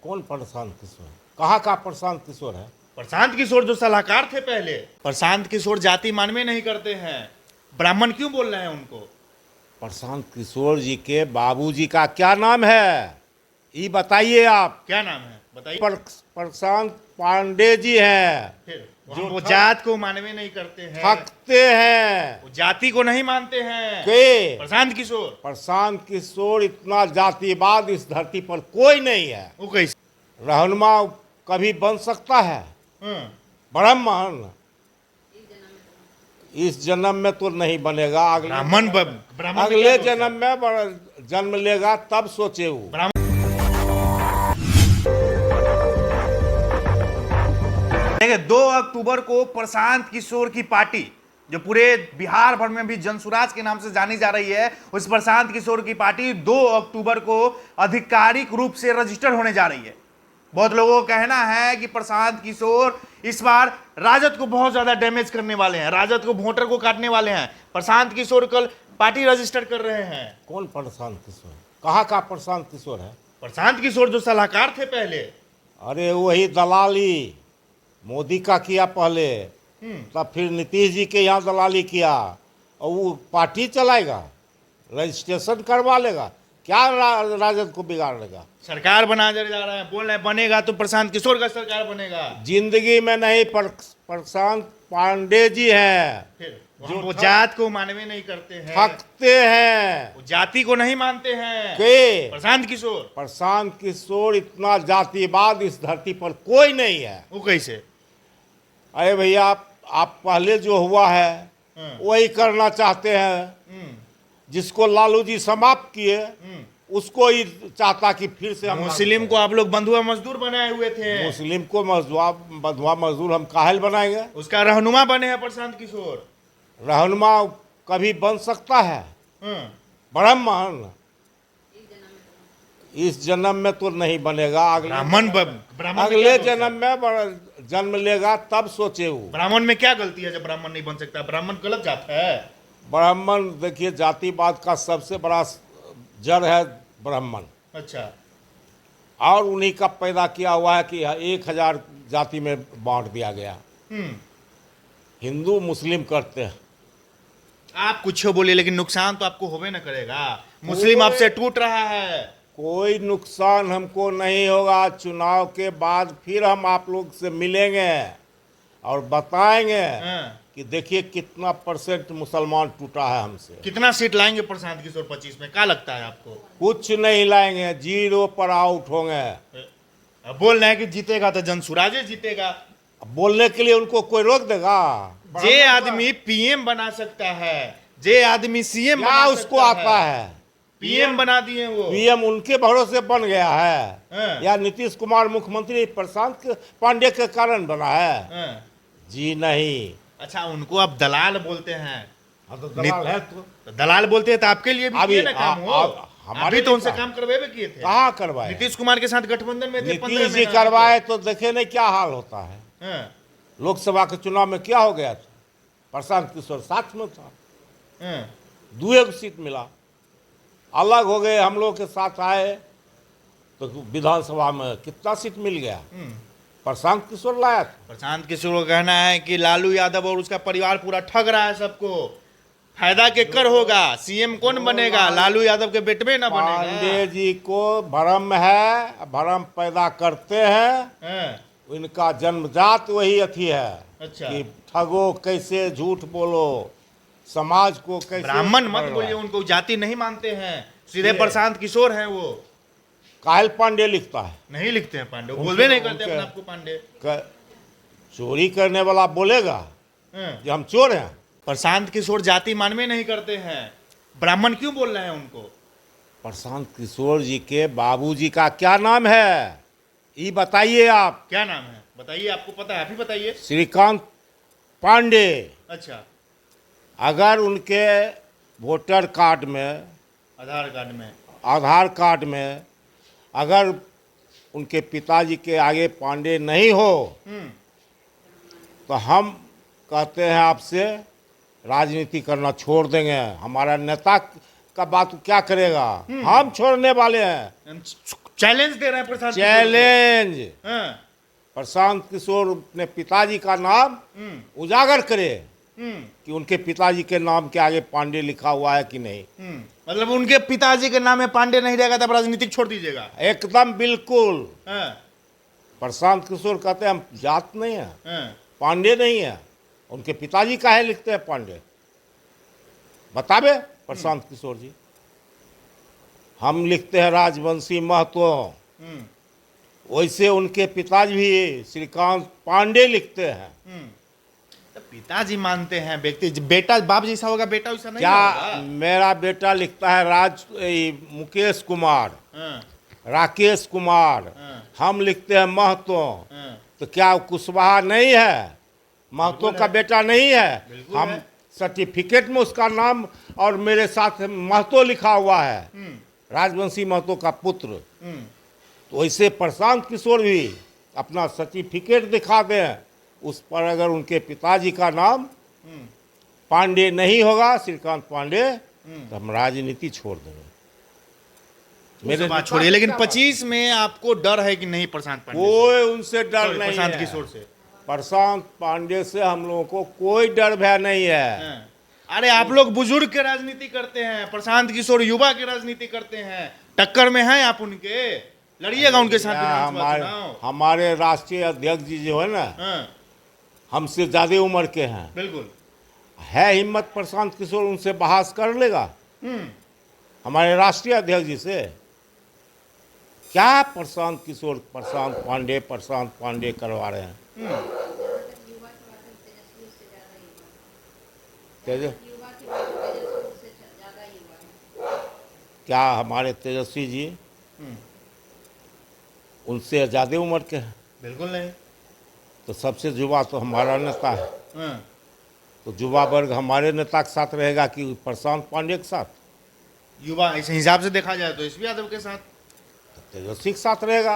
कौन प्रशांत किशोर? कहाँ का प्रशांत किशोर है? प्रशांत किशोर जो सलाहकार थे पहले। प्रशांत किशोर जाति मानवे नहीं करते हैं, ब्राह्मण क्यों बोल रहे हैं उनको? प्रशांत किशोर जी के बाबूजी का क्या नाम है, ये बताइए आप। क्या नाम है बताइए। प्रशांत पांडे जी हैं, फिर जो वो जात को मानवे नहीं करते हैं, ठगते हैं। वो जाति को नहीं मानते हैं। के प्रशांत किशोर, प्रशांत किशोर इतना जातिवाद इस धरती पर कोई नहीं है। वो कैसे? रहनुमा कभी बन सकता है ब्राह्मण? इस जन्म में तो नहीं बनेगा, अगले जन्म में जन्म लेगा तब सोचे वो। देखिए 2 अक्टूबर को प्रशांत किशोर की पार्टी, जो पूरे बिहार भर में भी जनसुराज के नाम से जानी जा रही है, उस प्रशांत किशोर की पार्टी 2 अक्टूबर को आधिकारिक रूप से रजिस्टर होने जा रही है। बहुत लोगों का कहना है कि प्रशांत किशोर इस बार राजद को बहुत ज्यादा डैमेज करने वाले हैं, राजद को वोटर को काटने वाले हैं। प्रशांत किशोर कल पार्टी रजिस्टर कर रहे हैं। कौन प्रशांत किशोर? कहाँ का प्रशांत किशोर है? प्रशांत किशोर जो सलाहकार थे पहले। अरे वही दलाली मोदी का किया पहले, तब फिर नीतीश जी के यहाँ दलाली किया, और वो पार्टी चलाएगा, रजिस्ट्रेशन करवा लेगा, क्या राजद को बिगाड़ लेगा? सरकार बना जा रहा है, बोल रहे हैं बनेगा तो प्रशांत किशोर का सरकार बनेगा। जिंदगी में नहीं, प्रशांत पांडे जी हैं, फिर जो वो जात को मानवे नहीं करते हैं, ठगते हैं, वो जाति को नहीं मानते हैं। के प्रशांत किशोर, प्रशांत किशोर इतना जातिवाद इस धरती पर कोई नहीं है। वो कैसे? अरे भैया, आप पहले जो हुआ है वही करना चाहते हैं। जिसको लालू जी समाप्त किए उसको ही चाहता कि फिर से हम मुस्लिम को आप लोग बंधुआ मजदूर बनाए हुए थे। मुस्लिम को बंधुआ मजदूर हम काहे बनाएंगे? उसका रहनुमा बने हैं प्रशांत किशोर। रहनुमा कभी बन सकता है ब्राह्मण? इस जन्म में तो नहीं बनेगा, अगले जन्म में जन्म लेगा तब सोचे वो। ब्राह्मण में क्या गलती है जब ब्राह्मण नहीं बन सकता? ब्राह्मण गलत जात है। ब्राह्मण देखिए, जातिवाद का सबसे बड़ा जड़ है ब्राह्मण। अच्छा। और उन्हीं का पैदा किया हुआ है कि 1000 जाति में बांट दिया गया। हिंदू मुस्लिम करते हैं। आप कुछ बोले लेकिन नुकसान तो आपको होवे न करेगा। मुस्लिम आपसे टूट रहा है। कोई नुकसान हमको नहीं होगा। चुनाव के बाद फिर हम आप लोग से मिलेंगे और बताएंगे कि देखिए कितना % मुसलमान टूटा है हमसे। कितना सीट लाएंगे प्रशांत किशोर 25 में? क्या लगता है आपको? कुछ नहीं लाएंगे, 0 पर आउट होंगे। अब बोल रहे हैं कि जीतेगा तो जनसुराजे जीतेगा। बोलने के लिए उनको कोई रोक देगा? जे आदमी पीएम बना सकता है, जे आदमी सीएम क्या उसको आता है? पीएम बना दिए वो। पीएम उनके भरोसे बन गया है या नीतीश कुमार मुख्यमंत्री प्रशांत पांडे के कारण बना है? जी नहीं। अच्छा, उनको आप दलाल बोलते हैं। तो दलाल है तो दलाल बोलते हैं तो आपके लिए भी किए ना काम हो। हमारे तो उनसे काम करवाए किए थे। कहाँ करवाए? नीतीश कुमार के साथ गठबंधन में थे। नीतीश जी करवाए तो देखे नहीं क्या हाल होता है। लोकसभा के चुनाव में क्या हो गया था? प्रशांत किशोर साथ में था, 2 सीट मिला। अलग हो गए, हम लोग के साथ आए तो विधानसभा में कितना सीट मिल गया? प्रशांत किशोर लाया था। प्रशांत किशोर का कहना है कि लालू यादव और उसका परिवार पूरा ठग रहा है सबको। फायदा के कर होगा, सीएम कौन बनेगा? लालू यादव के बेटे में ना बनेगा। पांडे जी को भ्रम है, भ्रम पैदा करते हैं। इनका जन्मजात वही अथी है। अच्छा। कि ठगो कैसे, झूठ बोलो, समाज को कैसे। ब्राह्मण मत बोलिए, उनको जाति नहीं मानते हैं। सीधे प्रशांत किशोर हैं वो। कायल पांडे लिखता है? नहीं लिखते हैं पांडे, बोलवे नहीं करते अपने आपको पांडे। चोरी करने वाला बोलेगा कि हम चोर हैं? प्रशांत किशोर जाति मानवे नहीं करते हैं, ब्राह्मण क्यों बोल रहे हैं उनको? प्रशांत किशोर जी के बाबूजी का क्या नाम है, ये बताइए आप। क्या नाम है बताइए, आपको पता है, आप ही बताइए। श्रीकांत पांडे। अच्छा। अगर उनके वोटर कार्ड में, आधार कार्ड में अगर उनके पिताजी के आगे पांडे नहीं हो तो हम कहते हैं आपसे राजनीति करना छोड़ देंगे। हमारा नेता का बात क्या करेगा? हम छोड़ने वाले हैं। चैलेंज दे रहे हैं प्रशांत किशोर चैलेंज को। हाँ, प्रशांत किशोर अपने पिताजी का नाम उजागर करे कि उनके पिताजी के नाम के आगे पांडे लिखा हुआ है कि नहीं। मतलब उनके पिताजी के नाम में पांडे नहीं रहेगा तब राजनीतिक छोड़ दीजिएगा। एकदम बिल्कुल। हाँ, प्रशांत किशोर कहते हैं हम जात नहीं है, हाँ, पांडे नहीं है। उनके पिताजी काहे लिखते हैं पांडे, बतावे प्रशांत किशोर जी। हम लिखते हैं राजवंशी महतो, वैसे उनके पिताजी भी श्रीकांत पांडे लिखते हैं। तो पिताजी मानते हैं व्यक्ति, बेटा बाप जैसा होगा, बेटा वैसा नहीं क्या होगा। मेरा बेटा लिखता है मुकेश कुमार, हाँ, राकेश कुमार, हाँ, हम लिखते हैं महतो, हाँ, तो क्या कुशवाहा नहीं है, महतो का बेटा नहीं है। बिल्कुल हम है। सर्टिफिकेट में उसका नाम और मेरे साथ महतो लिखा हुआ है, राजवंशी महतो का पुत्र। तो वैसे प्रशांत किशोर भी अपना सर्टिफिकेट दिखा दें, उस पर अगर उनके पिताजी का नाम पांडे नहीं होगा, श्रीकांत पांडे, तो हम राजनीति छोड़ देंगे। मेरे बात छोड़िए, लेकिन 25 में आपको डर है कि नहीं प्रशांत पांडे से? कोई उनसे डर Sorry, नहीं प्रशांत है। किशोर से। प्रशांत पांडे से हम लोगों को कोई डर भय नहीं है। हाँ। अरे आप लोग बुजुर्ग के राजनीति करते हैं, प्रशांत किशोर युवा की राजनीति करते हैं, टक्कर में हैं आप उनके, लड़िएगा उनके साथ विधानसभा चुनाव। हमारे राष्ट्रीय अध्यक्ष जी जो है ना, हाँ, हमसे ज्यादा उम्र के हैं, बिल्कुल। है हिम्मत प्रशांत किशोर उनसे बहस कर लेगा हमारे राष्ट्रीय अध्यक्ष जी से? क्या प्रशांत किशोर प्रशांत पांडे करवा रहे हैं? क्या हमारे तेजस्वी जी उनसे ज्यादा उम्र के हैं? बिल्कुल नहीं। तो सबसे युवा तो हमारा नेता है, हाँ, तो युवा वर्ग हमारे नेता के साथ रहेगा कि प्रशांत पांडे के साथ? युवा इस हिसाब से देखा जाए तो एसपी यादव के साथ, तेजस्वी के साथ रहेगा।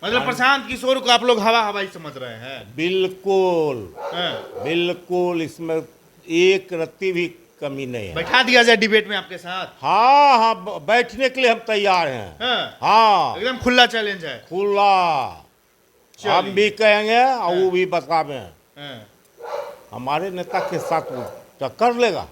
मतलब प्रशांत किशोर को आप लोग हवा हवाई समझ रहे हैं। बिल्कुल हाँ, बिल्कुल, इसमें एक रत्ती भी कमी नहीं है। बैठा दिया जाए डिबेट में आपके साथ। हाँ हाँ, बैठने के लिए हम तैयार हैं। हाँ, हाँ, एकदम खुला चैलेंज है। खुला। हम भी कहेंगे और वो भी बतावे। हाँ, हमारे नेता के साथ वो टक्कर लेगा।